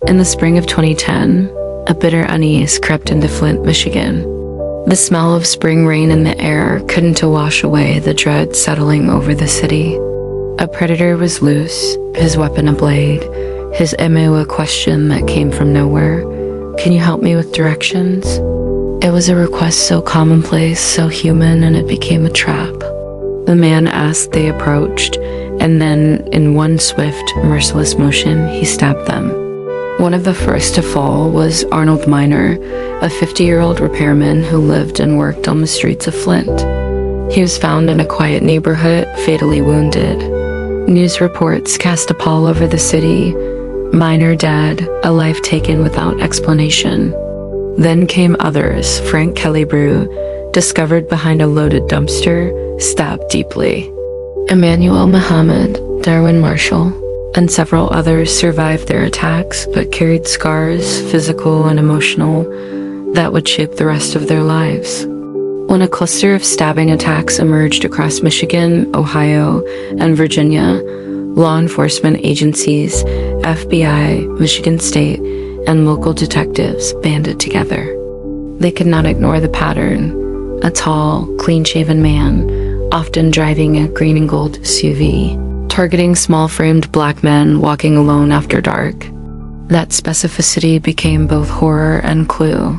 In the spring of 2010, a bitter unease crept into Flint, Michigan. The smell of spring rain in the air couldn't wash away the dread settling over the city. A predator was loose, his weapon a blade, his MO a question that came from nowhere. "Can you help me with directions?" It was a request so commonplace, so human, and it became a trap. The man asked, they approached, and then, in one swift, merciless motion, he stabbed them. One of the first to fall was Arnold Miner, a 50-year-old repairman who lived and worked on the streets of Flint. He was found in a quiet neighborhood, fatally wounded. News reports cast a pall over the city. Miner dead, a life taken without explanation. Then came others, Frank Kellybrew, discovered behind a loaded dumpster, stabbed deeply. Emmanuel Muhammad, Darwin Marshall, and several others survived their attacks but carried scars, physical and emotional, that would shape the rest of their lives. When a cluster of stabbing attacks emerged across Michigan, Ohio, and Virginia, law enforcement agencies, FBI, Michigan State, and local detectives banded together. They could not ignore the pattern. A tall, clean-shaven man, often driving a green and gold SUV, targeting small-framed black men walking alone after dark. That specificity became both horror and clue.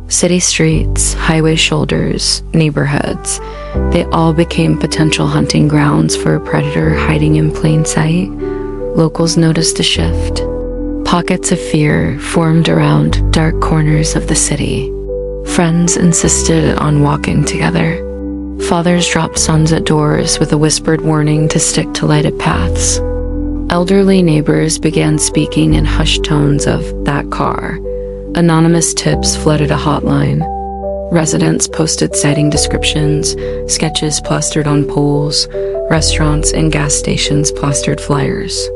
City streets, highway shoulders, neighborhoods, they all became potential hunting grounds for a predator hiding in plain sight. Locals noticed a shift. Pockets of fear formed around dark corners of the city. Friends insisted on walking together. Fathers dropped sons at doors with a whispered warning to stick to lighted paths. Elderly neighbors began speaking in hushed tones of "that car." Anonymous tips flooded a hotline. Residents posted sighting descriptions, sketches plastered on poles, restaurants and gas stations plastered flyers.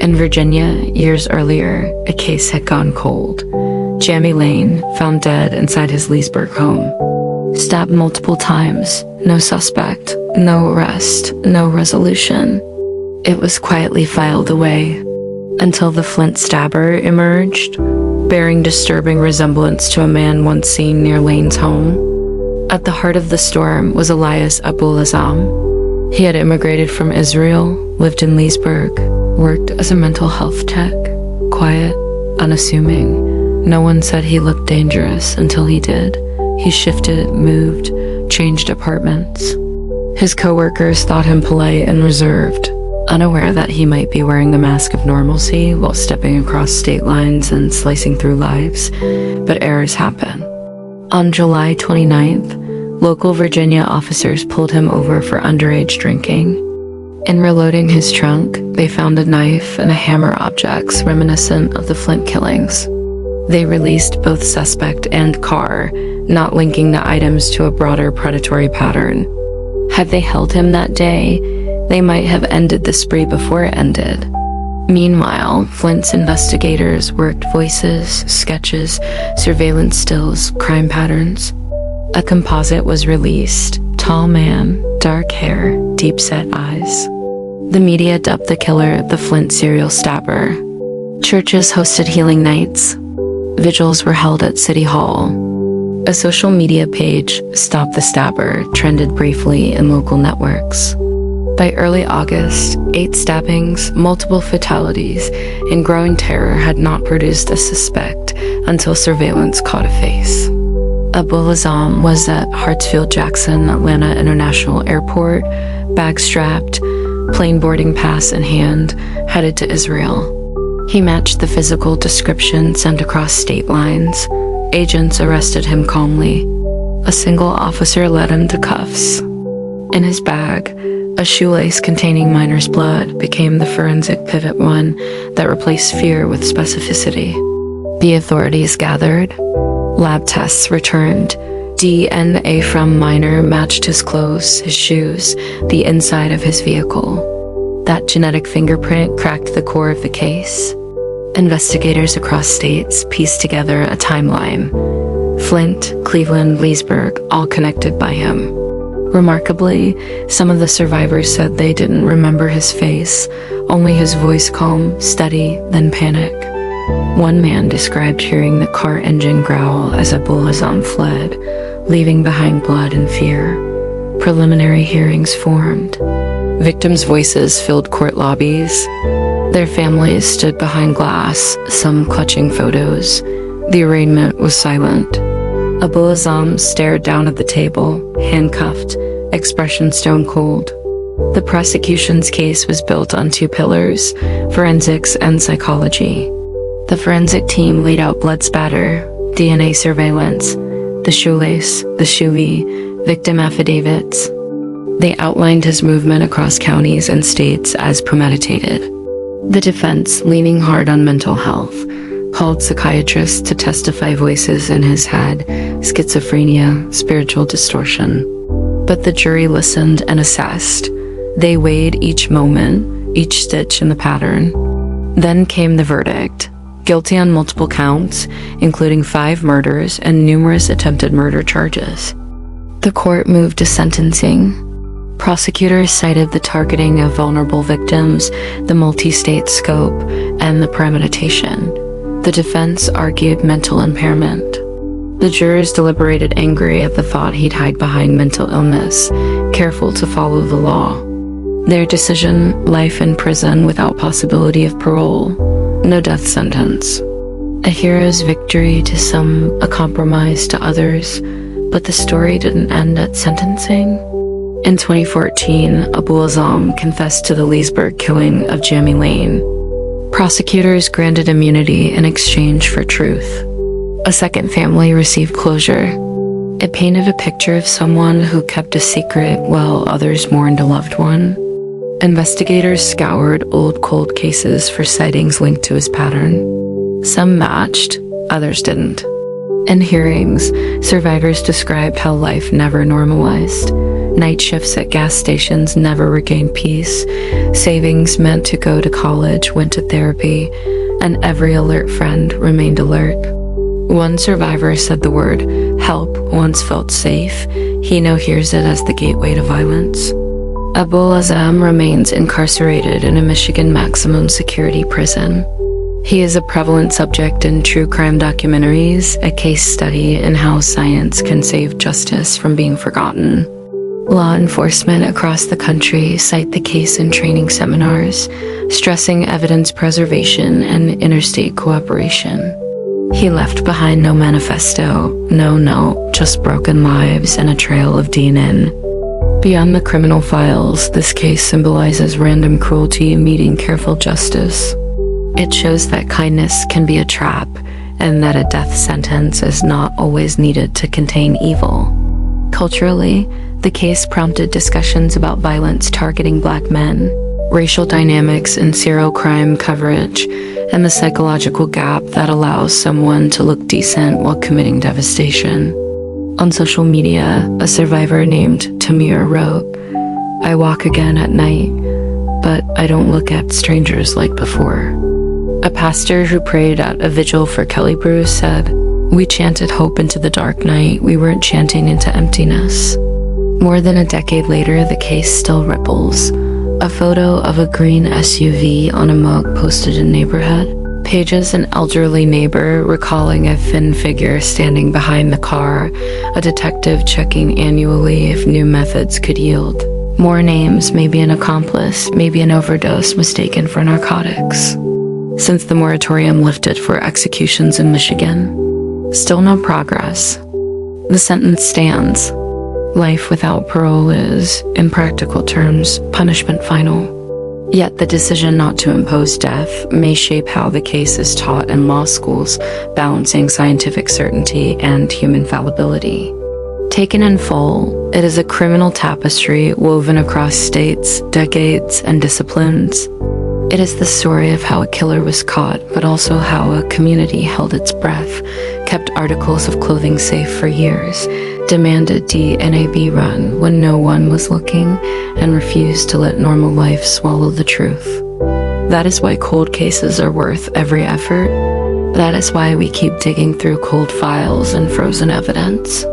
In Virginia, years earlier, a case had gone cold. Jamie Lane, found dead inside his Leesburg home. Stabbed multiple times, no suspect, no arrest, no resolution. It was quietly filed away, until the Flint Stabber emerged, bearing disturbing resemblance to a man once seen near Lane's home. At the heart of the storm was Elias Abuelazam. He had immigrated from Israel, lived in Leesburg, worked as a mental health tech, quiet, unassuming. No one said he looked dangerous until he did. He shifted, moved, changed apartments. His coworkers thought him polite and reserved, unaware that he might be wearing the mask of normalcy while stepping across state lines and slicing through lives. But errors happen. On July 29th, local Virginia officers pulled him over for underage drinking. In reloading his trunk, they found a knife and a hammer, objects reminiscent of the Flint killings. They released both suspect and car, not linking the items to a broader predatory pattern. Had they held him that day, they might have ended the spree before it ended. Meanwhile, Flint's investigators worked voices, sketches, surveillance stills, crime patterns. A composite was released. Tall man, dark hair, deep-set eyes. The media dubbed the killer the Flint Serial Stabber. Churches hosted healing nights. Vigils were held at City Hall. A social media page, Stop the Stabber, trended briefly in local networks. By early August, 8 stabbings, multiple fatalities, and growing terror had not produced a suspect until surveillance caught a face. Abuelazam was at Hartsfield-Jackson Atlanta International Airport, bag strapped, plane boarding pass in hand, headed to Israel. He matched the physical description sent across state lines. Agents arrested him calmly. A single officer led him to cuffs. In his bag, a shoelace containing Miner's blood became the forensic pivot one that replaced fear with specificity. The authorities gathered. Lab tests returned. DNA from Miner matched his clothes, his shoes, the inside of his vehicle. That genetic fingerprint cracked the core of the case. Investigators across states pieced together a timeline. Flint, Cleveland, Leesburg, all connected by him. Remarkably, some of the survivors said they didn't remember his face, only his voice calm, steady, then panic. One man described hearing the car engine growl as Abuelazam fled, leaving behind blood and fear. Preliminary hearings formed. Victims' voices filled court lobbies. Their families stood behind glass, some clutching photos. The arraignment was silent. Abuelazam stared down at the table, handcuffed, expression stone cold. The prosecution's case was built on two pillars: forensics and psychology. The forensic team laid out blood spatter, DNA surveillance, the shoelace, the shoey, victim affidavits. They outlined his movement across counties and states as premeditated. The defense, leaning hard on mental health, called psychiatrists to testify voices in his head, schizophrenia, spiritual distortion. But the jury listened and assessed. They weighed each moment, each stitch in the pattern. Then came the verdict. Guilty on multiple counts, including 5 murders and numerous attempted murder charges. The court moved to sentencing. Prosecutors cited the targeting of vulnerable victims, the multi-state scope, and the premeditation. The defense argued mental impairment. The jurors deliberated, angry at the thought he'd hide behind mental illness, careful to follow the law. Their decision: life in prison without possibility of parole. No death sentence. A hero's victory to some, a compromise to others, but the story didn't end at sentencing. In 2014, Abuelazam confessed to the Leesburg killing of Jamie Lane. Prosecutors granted immunity in exchange for truth. A second family received closure. It painted a picture of someone who kept a secret while others mourned a loved one. Investigators scoured old cold cases for sightings linked to his pattern. Some matched, others didn't. In hearings, survivors described how life never normalized. Night shifts at gas stations never regained peace. Savings meant to go to college went to therapy, and every alert friend remained alert. One survivor said the word help once felt safe. He now hears it as the gateway to violence. Abuelazam remains incarcerated in a Michigan maximum security prison. He is a prevalent subject in true crime documentaries, a case study in how science can save justice from being forgotten. Law enforcement across the country cite the case in training seminars, stressing evidence preservation and interstate cooperation. He left behind no manifesto, no note, just broken lives and a trail of DNA. Beyond the criminal files, this case symbolizes random cruelty meeting careful justice. It shows that kindness can be a trap, and that a death sentence is not always needed to contain evil. Culturally, the case prompted discussions about violence targeting Black men, racial dynamics in serial crime coverage, and the psychological gap that allows someone to look decent while committing devastation. On social media, a survivor named Tamir wrote, "I walk again at night, but I don't look at strangers like before." A pastor who prayed at a vigil for Kelly Bruce said, "We chanted hope into the dark night. We weren't chanting into emptiness." More than a decade later, the case still ripples. A photo of a green SUV on a mug posted in neighborhood. Pages, an elderly neighbor recalling a thin figure standing behind the car, a detective checking annually if new methods could yield. More names, maybe an accomplice, maybe an overdose mistaken for narcotics. Since the moratorium lifted for executions in Michigan, still no progress. The sentence stands. Life without parole is, in practical terms, punishment final. Yet the decision not to impose death may shape how the case is taught in law schools, balancing scientific certainty and human fallibility. Taken in full, it is a criminal tapestry woven across states, decades, and disciplines. It is the story of how a killer was caught, but also how a community held its breath, kept articles of clothing safe for years, demanded DNA be run when no one was looking, and refused to let normal life swallow the truth. That is why cold cases are worth every effort. That is why we keep digging through cold files and frozen evidence.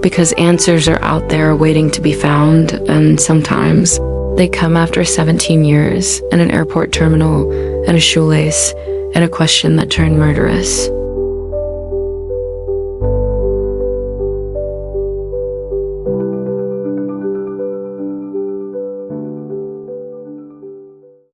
Because answers are out there waiting to be found, and sometimes they come after 17 years in an airport terminal, in a shoelace, and a question that turned murderous.